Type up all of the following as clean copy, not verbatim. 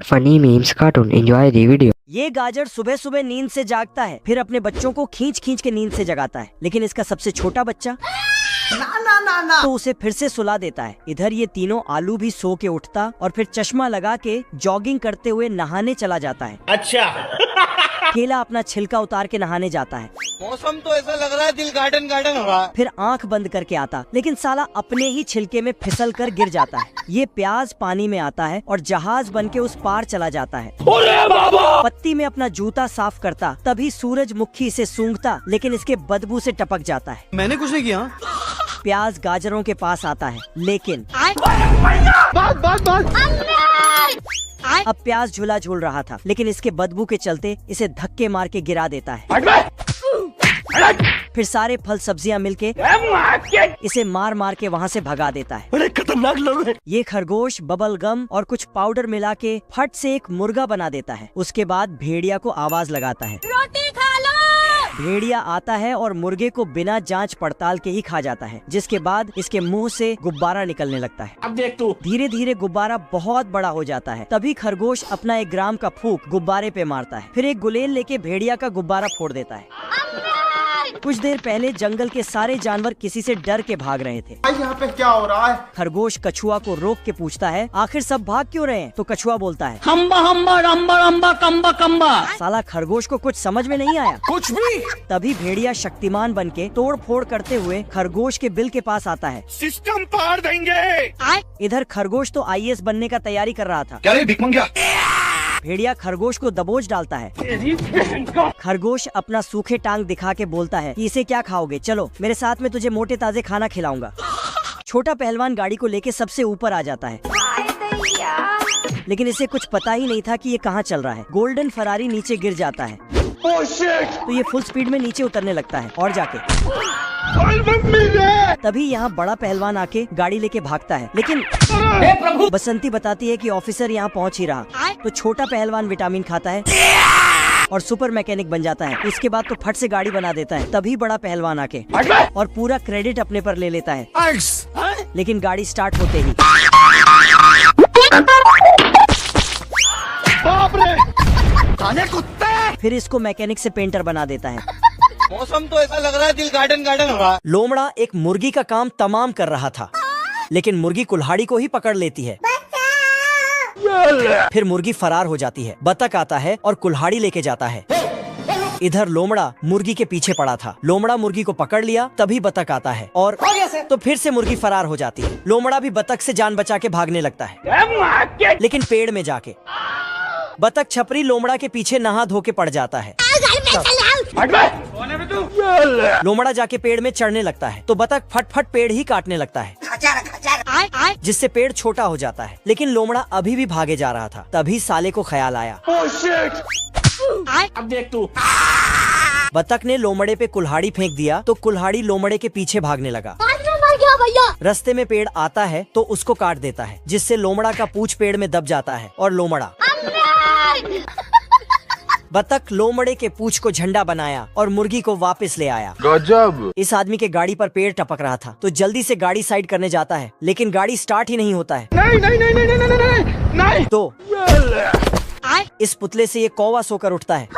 Funny memes cartoon. Enjoy the video. ये गाजर सुबह सुबह नींद से जागता है, फिर अपने बच्चों को खींच खींच के नींद से जगाता है, लेकिन इसका सबसे छोटा बच्चा ना तो उसे फिर से सुला देता है। इधर ये तीनों आलू भी सो के उठता और फिर चश्मा लगा के जॉगिंग करते हुए नहाने चला जाता है। अच्छा। केला अपना छिलका उतार के नहाने जाता है। मौसम तो ऐसा लग रहा है दिल गार्डन गार्डन हो रहा है। फिर आंख बंद करके आता, लेकिन साला अपने ही छिलके में फिसल कर गिर जाता है। ये प्याज पानी में आता है और जहाज बन के उस पार चला जाता है। पत्ती में अपना जूता साफ करता, तभी सूरजमुखी इसे सूंघता, लेकिन इसके बदबू से टपक जाता है। मैंने कुछ नहीं किया। प्याज गाजरों के पास आता है, लेकिन अब प्याज झूला झूल रहा था, लेकिन इसके बदबू के चलते इसे धक्के मार के गिरा देता है। फिर सारे फल सब्जियां मिलके इसे मार मार के वहाँ से भगा देता है। बड़े खतरनाक लोग हैं। ये खरगोश बबल गम और कुछ पाउडर मिला के फट से एक मुर्गा बना देता है। उसके बाद भेड़िया को आवाज लगाता है, रोटी खा लो। भेड़िया आता है और मुर्गे को बिना जांच पड़ताल के ही खा जाता है, जिसके बाद इसके मुंह से गुब्बारा निकलने लगता है। अब देख तू। धीरे धीरे गुब्बारा बहुत बड़ा हो जाता है। तभी खरगोश अपना 1 ग्राम का फूंक गुब्बारे पे मारता है, फिर एक गुलेल लेके भेड़िया का गुब्बारा फोड़ देता है। कुछ देर पहले जंगल के सारे जानवर किसी से डर के भाग रहे थे। यहाँ पे क्या हो रहा है? खरगोश कछुआ को रोक के पूछता है, आखिर सब भाग क्यों रहे हैं? तो कछुआ बोलता है, हम्बा हम्बा रम्बा रम्बा कम्बा कम्बा। साला खरगोश को कुछ समझ में नहीं आया। कुछ भी। तभी भेड़िया शक्तिमान बन के तोड़ फोड़ करते हुए खरगोश के बिल के पास आता है। सिस्टम पार देंगे। इधर खरगोश तो IAS बनने का तैयारी कर रहा था। क्या रे भिख मंगिया? भेड़िया खरगोश को दबोच डालता है। खरगोश अपना सूखे टांग दिखा के बोलता है कि इसे क्या खाओगे, चलो मेरे साथ में तुझे मोटे ताजे खाना खिलाऊंगा। छोटा पहलवान गाड़ी को लेके सबसे ऊपर आ जाता है, लेकिन इसे कुछ पता ही नहीं था कि ये कहाँ चल रहा है। गोल्डन फरारी नीचे गिर जाता है, तो ये फुल स्पीड में नीचे उतरने लगता है और जाके तभी यहाँ बड़ा पहलवान आके गाड़ी लेके भागता है, लेकिन बसंती बताती है कि ऑफिसर यहाँ पहुँच ही रहा। तो छोटा पहलवान विटामिन खाता है और सुपर मैकेनिक बन जाता है। इसके बाद तो फट से गाड़ी बना देता है। तभी बड़ा पहलवान आके और पूरा क्रेडिट अपने पर ले लेता है, लेकिन गाड़ी स्टार्ट होते ही फिर इसको मैकेनिक से पेंटर बना देता है। मौसम तो ऐसा लग रहा है दिल गार्डन गार्डन हो रहा है। लोमड़ा एक मुर्गी का काम तमाम कर रहा था, लेकिन मुर्गी कुल्हाड़ी को ही पकड़ लेती है। फिर मुर्गी फरार हो जाती है। बतख आता है और कुल्हाड़ी लेके जाता है। इधर लोमड़ा मुर्गी के पीछे पड़ा था। लोमड़ा मुर्गी को पकड़ लिया, तभी बतख आता है और तो फिर से मुर्गी फरार हो जाती है। लोमड़ा भी बतख से जान बचा के भागने लगता है, लेकिन पेड़ में जाके बतख छपरी लोमड़ा के पीछे नहा धो के पड़ जाता है। लोमड़ा जाके पेड़ में चढ़ने लगता है, तो बतख फट फट पेड़ ही काटने लगता है, जिससे पेड़ छोटा हो जाता है। लेकिन लोमड़ा अभी भी भागे जा रहा था। तभी साले को ख्याल आया, अब देख तू। बतख ने लोमड़े पे कुल्हाड़ी फेंक दिया, तो कुल्हाड़ी लोमड़े के पीछे भागने लगा। रास्ते में पेड़ आता है तो उसको काट देता है, जिससे लोमड़ा का पूंछ पेड़ में दब जाता है और लोमड़ा बतख लोमड़े के पूंछ को झंडा बनाया और मुर्गी को वापस ले आया। गजब। इस आदमी के गाड़ी पर पेड़ टपक रहा था, तो जल्दी से गाड़ी साइड करने जाता है, लेकिन गाड़ी स्टार्ट ही नहीं होता है। नहीं। तो इस पुतले से ये कौवा सोकर उठता है।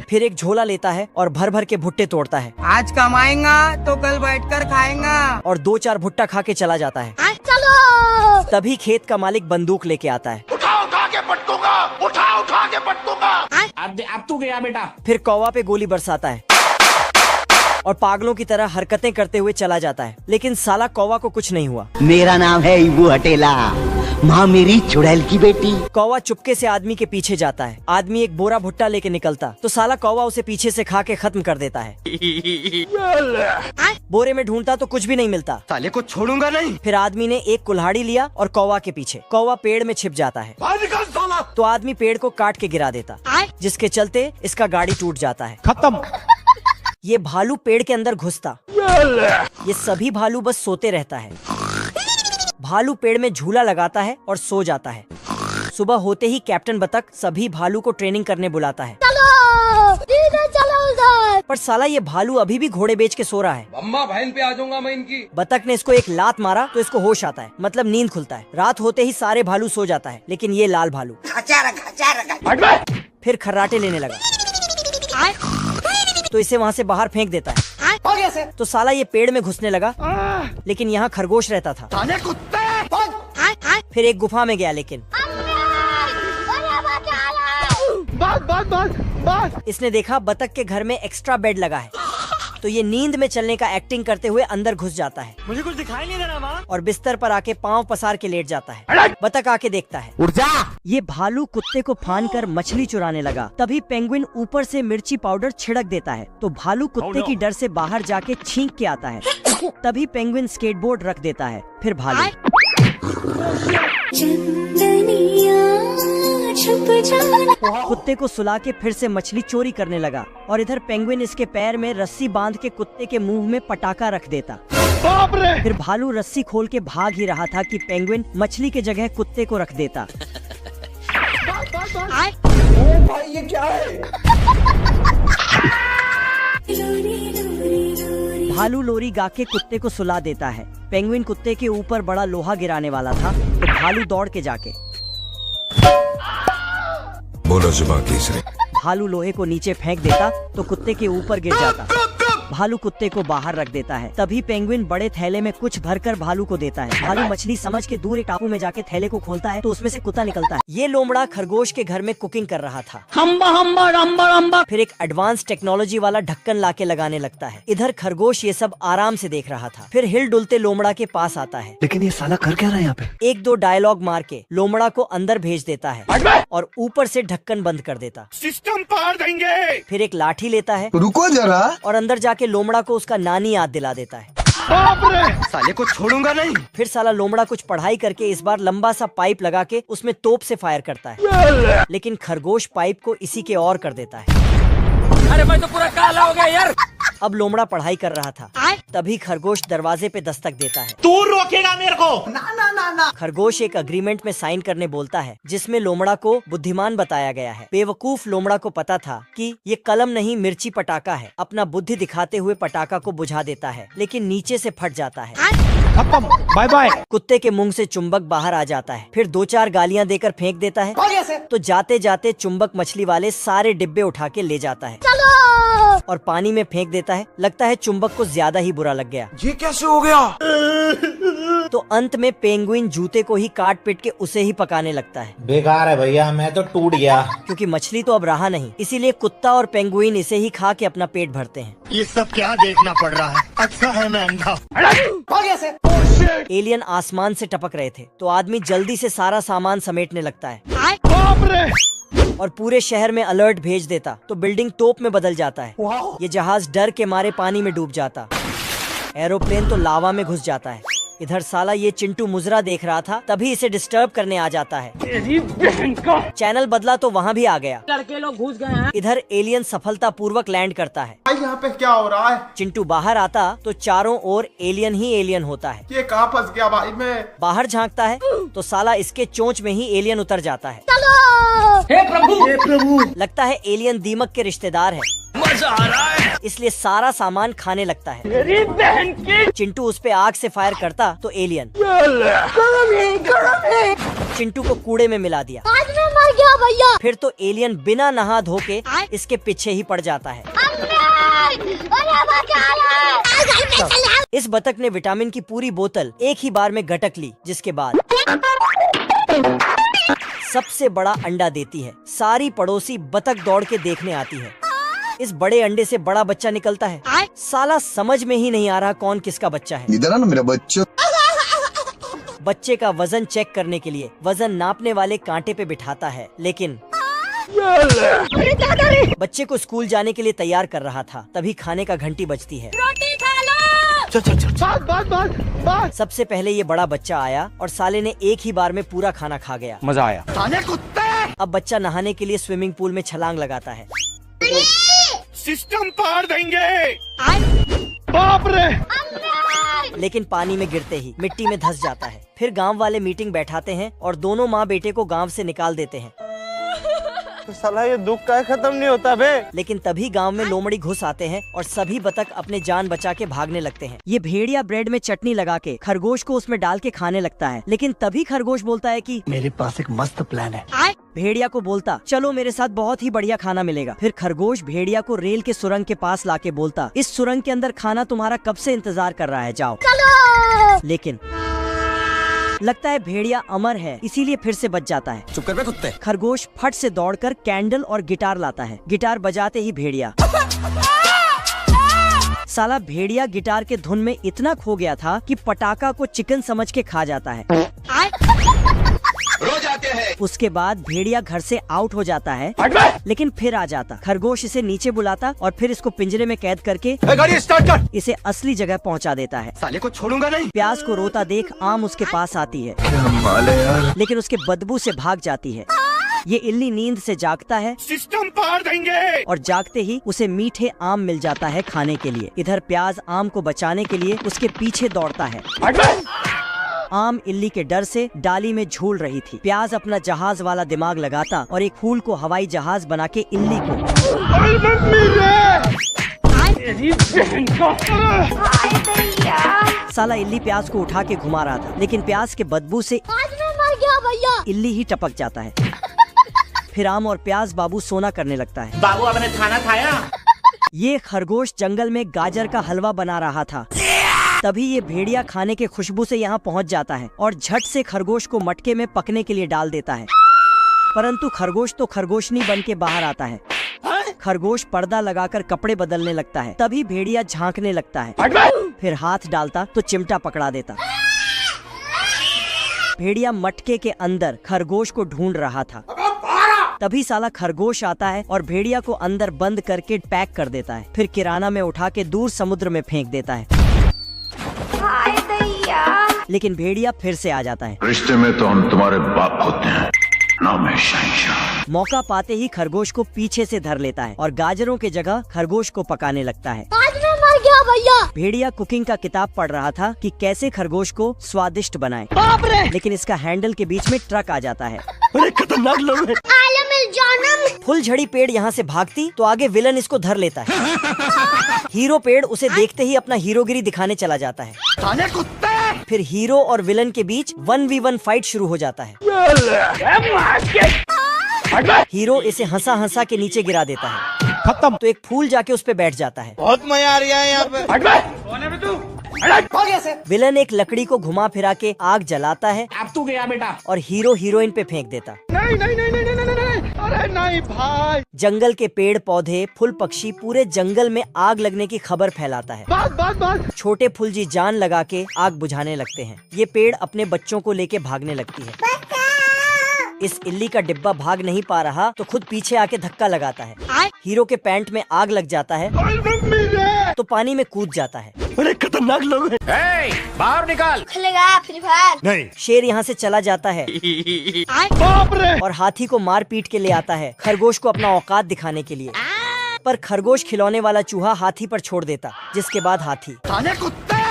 फिर एक झोला लेता है और भर भर के भुट्टे तोड़ता है। आज कमाएगा तो कल बैठकर खाएगा। और 2-4 भुट्टा खा के चला जाता है। तभी खेत का मालिक बंदूक लेके आता है। उठा के पटकूंगा। अब तू गया बेटा। फिर कौवा पे गोली बरसाता है और पागलों की तरह हरकतें करते हुए चला जाता है, लेकिन साला कौवा को कुछ नहीं हुआ। मेरा नाम है इबू हटेला, माँ मेरी चुड़ैल की बेटी। कौवा चुपके से आदमी के पीछे जाता है। आदमी एक बोरा भुट्टा लेके निकलता, तो साला कौवा उसे पीछे से खा के खत्म कर देता है। बोरे में ढूंढता तो कुछ भी नहीं मिलता। साले को छोड़ूंगा नहीं। फिर आदमी ने एक कुल्हाड़ी लिया और कौवा के पीछे। कौवा पेड़ में छिप जाता है, तो आदमी पेड़ को काट के गिरा देता, जिसके चलते इसका गाड़ी टूट जाता है। खत्म। ये भालू पेड़ के अंदर घुसता। ये सभी भालू बस सोते रहता है। भालू पेड़ में झूला लगाता है और सो जाता है। सुबह होते ही कैप्टन बतख सभी भालू को ट्रेनिंग करने बुलाता है। पर साला ये भालू अभी भी घोड़े बेच के सो रहा है। अम्मा बहन पे आ जाऊंगा मैं इनकी। बतख ने इसको एक लात मारा तो इसको होश आता है, मतलब नींद खुलता है। रात होते ही सारे भालू सो जाता है, लेकिन ये लाल भालू फिर खर्राटे लेने लगा तो इसे वहाँ से बाहर फेंक देता है। तो साला ये पेड़ में घुसने लगा, लेकिन यहाँ खरगोश रहता था। फिर एक गुफा में गया, लेकिन इसने देखा बतख के घर में एक्स्ट्रा बेड लगा है, तो ये नींद में चलने का एक्टिंग करते हुए अंदर घुस जाता है। मुझे कुछ दिखाई नहीं दे रहा माँ। और बिस्तर पर आके पाँव पसार के लेट जाता है। बतख आके देखता है, उठ जा। ये भालू कुत्ते को फान कर मछली चुराने लगा। तभी पेंगुइन ऊपर से मिर्ची पाउडर छिड़क देता है, तो भालू कुत्ते की डर से बाहर जाके छींक के आता है। तभी पेंगुइन स्केटबोर्ड रख देता है। फिर भालू कुत्ते को सुला के फिर से मछली चोरी करने लगा, और इधर पेंगुइन इसके पैर में रस्सी बांध के कुत्ते के मुंह में पटाखा रख देता। बाप रे। फिर भालू रस्सी खोल के भाग ही रहा था कि पेंगुइन मछली के जगह कुत्ते को रख देता। भाई ये क्या है? भालू लोरी गा के कुत्ते को सुला देता है। पेंगुइन कुत्ते के ऊपर बड़ा लोहा गिराने वाला था, तो भालू दौड़ के जाके बोलो जुबान तीसरे। भालू लोहे को नीचे फेंक देता तो कुत्ते के ऊपर गिर जाता। भालू कुत्ते को बाहर रख देता है। तभी पेंगुइन बड़े थैले में कुछ भरकर भालू को देता है। भालू मछली समझ के दूर एक टापू में जाके थैले को खोलता है, तो उसमें से कुत्ता निकलता है। ये लोमड़ा खरगोश के घर में कुकिंग कर रहा था। हम्बा हम्बा रम्बा रम्बा। फिर एक एडवांस टेक्नोलॉजी वाला ढक्कन लाके लगाने लगता है। इधर खरगोश ये सब आराम से देख रहा था। फिर हिल डुलते लोमड़ा के पास आता है, लेकिन ये साला कर क्या रहा है यहाँ पे? एक दो डायलॉग मार के लोमड़ा को अंदर भेज देता है और ऊपर से ढक्कन बंद कर देता। सिस्टम पार देंगे। फिर एक लाठी लेता है रुको जरा। और अंदर जाके लोमड़ा को उसका नानी याद दिला देता है। बाप रे। साले को छोड़ूंगा नहीं। फिर साला लोमड़ा कुछ पढ़ाई करके इस बार लंबा सा पाइप लगा के उसमें तोप से फायर करता है, लेकिन खरगोश पाइप को इसी के और कर देता है। अरे भाई तो पूरा काला हो गया यार। अब लोमड़ा पढ़ाई कर रहा था, तभी खरगोश दरवाजे पे दस्तक देता है। तू रोकेगा मेरे को? खरगोश एक अग्रीमेंट में साइन करने बोलता है, जिसमें लोमड़ा को बुद्धिमान बताया गया है। बेवकूफ लोमड़ा को पता था कि ये कलम नहीं मिर्ची पटाखा है। अपना बुद्धि दिखाते हुए पटाखा को बुझा देता है, लेकिन नीचे से फट जाता है। Bye bye. कुत्ते के मुंह से चुंबक बाहर आ जाता है। फिर दो चार गालियां देकर फेंक देता है, तो जाते जाते चुंबक मछली वाले सारे डिब्बे उठा के ले जाता है और पानी में फेंक देता है। लगता है चुंबक को ज्यादा ही बुरा लग गया। ये कैसे हो गया? तो अंत में पेंगुइन जूते को ही काट पीट के उसे ही पकाने लगता है। बेकार है भैया, मैं तो टूट गया। क्योंकि मछली तो अब रहा नहीं, इसीलिए कुत्ता और पेंगुइन इसे ही खा के अपना पेट भरते हैं। ये सब क्या देखना पड़ रहा है? अच्छा है मैं अंधा। एलियन आसमान से टपक रहे थे, तो आदमी जल्दी से सारा सामान समेटने लगता है बाप रे। और पूरे शहर में अलर्ट भेज देता, तो बिल्डिंग तोप में बदल जाता है। ये जहाज डर के मारे पानी में डूब जाता। एरोप्लेन तो लावा में घुस जाता है। इधर साला ये चिंटू मुजरा देख रहा था, तभी इसे डिस्टर्ब करने आ जाता है। चैनल बदला तो वहाँ भी आ गया। लड़के लोग घुस गए हैं। इधर एलियन सफलता पूर्वक लैंड करता है। यहाँ पे क्या हो रहा है? चिंटू बाहर आता तो चारों ओर एलियन ही एलियन होता है। ये कहाँ फंस गया भाई मैं? बाहर झांकता है तो साला इसके चोंच में ही एलियन उतर जाता है। हे प्रभु, हे प्रभु। लगता है एलियन दीमक के रिश्तेदार है, मजा आ रहा है। इसलिए सारा सामान खाने लगता है। मेरी बहन की। चिंटू उस पे आग से फायर करता तो एलियन चिंटू को कूड़े में मिला दिया। आज मैं मर गया भैया। फिर तो एलियन बिना नहा धो के इसके पीछे ही पड़ जाता है। इस बतख ने विटामिन की पूरी बोतल एक ही बार में गटक ली, जिसके बाद सबसे बड़ा अंडा देती है। सारी पड़ोसी बतख दौड़ के देखने आती है। इस बड़े अंडे से बड़ा बच्चा निकलता है। साला समझ में ही नहीं आ रहा कौन किसका बच्चा है। इधर ना मेरा बच्चा। बच्चे का वजन चेक करने के लिए वजन नापने वाले कांटे पे बिठाता है, लेकिन बच्चे को स्कूल जाने के लिए तैयार कर रहा था। तभी खाने का घंटी बजती है। रोटी खा लो। चल। सबसे पहले ये बड़ा बच्चा आया और साले ने एक ही बार में पूरा खाना खा गया। मजा आया। अब बच्चा नहाने के लिए स्विमिंग पूल में छलांग लगाता है। सिस्टम पार देंगे। बाप रे। लेकिन पानी में गिरते ही मिट्टी में धंस जाता है। फिर गांव वाले मीटिंग बैठाते हैं और दोनों माँ बेटे को गांव से निकाल देते हैं। साला ये दुख का खत्म नहीं होता बे। लेकिन तभी गांव में लोमड़ी घुस आते हैं और सभी बतख अपने जान बचा के भागने लगते हैं। ये भेड़िया ब्रेड में चटनी लगा के खरगोश को उसमें डाल के खाने लगता है। लेकिन तभी खरगोश बोलता है कि मेरे पास एक मस्त प्लान है। भेड़िया को बोलता, चलो मेरे साथ बहुत ही बढ़िया खाना मिलेगा। फिर खरगोश भेड़िया को रेल के सुरंग के पास लाके बोलता, इस सुरंग के अंदर खाना तुम्हारा कब से इंतजार कर रहा है, जाओ। लेकिन लगता है भेड़िया अमर है, इसीलिए फिर से बच जाता है। चुप कर बे कुत्ते। खरगोश फट से दौड़कर कैंडल और गिटार लाता है। गिटार बजाते ही भेड़िया साला भेड़िया गिटार के धुन में इतना खो गया था कि पटाखा को चिकन समझ के खा जाता है। रोज आते हैं। उसके बाद भेड़िया घर से आउट हो जाता है, लेकिन फिर आ जाता। खरगोश इसे नीचे बुलाता और फिर इसको पिंजरे में कैद करके गाड़ी स्टार्ट कर। इसे असली जगह पहुंचा देता है। साले को छोड़ूंगा नहीं। प्याज को रोता देख आम उसके पास आती है, लेकिन उसके बदबू से भाग जाती है। ये इल्ली नींद से जागता है सिस्टम पार देंगे। और जागते ही उसे मीठे आम मिल जाता है खाने के लिए। इधर प्याज आम को बचाने के लिए उसके पीछे दौड़ता है। आम इल्ली के डर से डाली में झूल रही थी। प्याज अपना जहाज वाला दिमाग लगाता और एक फूल को हवाई जहाज बना के इल्ली को साला इल्ली प्याज को उठा के घुमा रहा था, लेकिन प्याज के बदबू से आज मैं मर गया भैया। इल्ली ही टपक जाता है। फिर आम और प्याज बाबू सोना करने लगता है। बाबू आपने खाना खाया? ये खरगोश जंगल में गाजर का हलवा बना रहा था। तभी ये भेड़िया खाने के खुशबू से यहाँ पहुँच जाता है और झट से खरगोश को मटके में पकने के लिए डाल देता है। परंतु खरगोश तो खरगोशनी बन के बाहर आता है। खरगोश पर्दा लगाकर कपड़े बदलने लगता है। तभी भेड़िया झांकने लगता है, फिर हाथ डालता तो चिमटा पकड़ा देता। भेड़िया मटके के अंदर खरगोश को ढूंढ रहा था। तभी साला खरगोश आता है और भेड़िया को अंदर बंद करके पैक कर देता है। फिर किराना में उठा के दूर समुद्र में फेंक देता है। लेकिन भेड़िया फिर से आ जाता है। रिश्ते में तो हम तुम्हारे बाप होते हैं, नाम है शहंशाह। मौका पाते ही खरगोश को पीछे से धर लेता है और गाजरों के जगह खरगोश को पकाने लगता है। आज मैं मर गया भैया। भेड़िया कुकिंग का किताब पढ़ रहा था कि कैसे खरगोश को स्वादिष्ट बनाए। लेकिन इसका हैंडल के बीच में ट्रक आ जाता है। बड़े खतरनाक लोग हैं। फुल झड़ी पेड़ यहाँ से भागती तो आगे विलन इसको धर लेता है। हीरो पेड़ उसे देखते ही अपना हीरोगिरी दिखाने चला जाता है। साले कुत्ते। फिर हीरो और विलन के बीच 1v1 फाइट शुरू हो जाता है। हीरो इसे हंसा हंसा के नीचे गिरा देता है। खत्म। तो एक फूल जाके उस पे बैठ जाता है। बहुत मजा आ रहा है यहाँ पे। विलन एक लकड़ी को घुमा फिरा के आग जलाता है। अब तू गया बेटा। और हीरो हीरोइन पे फेंक देता। नहीं नहीं नहीं नहीं नहीं नहीं नहीं, अरे नहीं भाई। जंगल के पेड़ पौधे फूल पक्षी पूरे जंगल में आग लगने की खबर फैलाता है। बस। छोटे फुलजी जान लगा के आग बुझाने लगते हैं। ये पेड़ अपने बच्चों को लेके भागने लगती है। इस इल्ली का डिब्बा भाग नहीं पा रहा तो खुद पीछे आके धक्का लगाता है। हीरो के पैंट में आग लग जाता है तो पानी में कूद जाता है। बड़े खतरनाक लोग हैं। बाहर निकाल। खेलेगा फ्री फायर। नहीं। शेर यहाँ से चला जाता है और हाथी को मार पीट के ले आता है खरगोश को अपना औकात दिखाने के लिए। पर खरगोश खिलौने वाला चूहा हाथी पर छोड़ देता, जिसके बाद हाथी साले कुत्ते।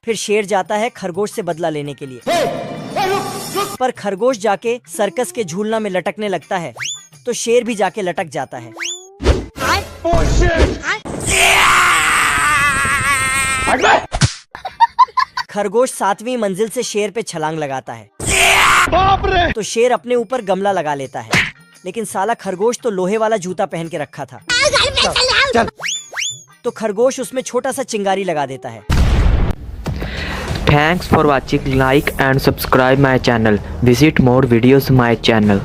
फिर शेर जाता है खरगोश से बदला लेने के लिए। पर खरगोश जाके सर्कस के झूलना में लटकने लगता है तो शेर भी जाके लटक जाता है। खरगोश 7वीं मंजिल से शेर पे छलांग लगाता है। बाप रे। तो शेर अपने ऊपर गमला लगा लेता है, लेकिन साला खरगोश तो लोहे वाला जूता पहन के रखा था। चल। तो खरगोश उसमें छोटा सा चिंगारी लगा देता है। Thanks for watching. Like and subscribe my channel. Visit more videos my channel.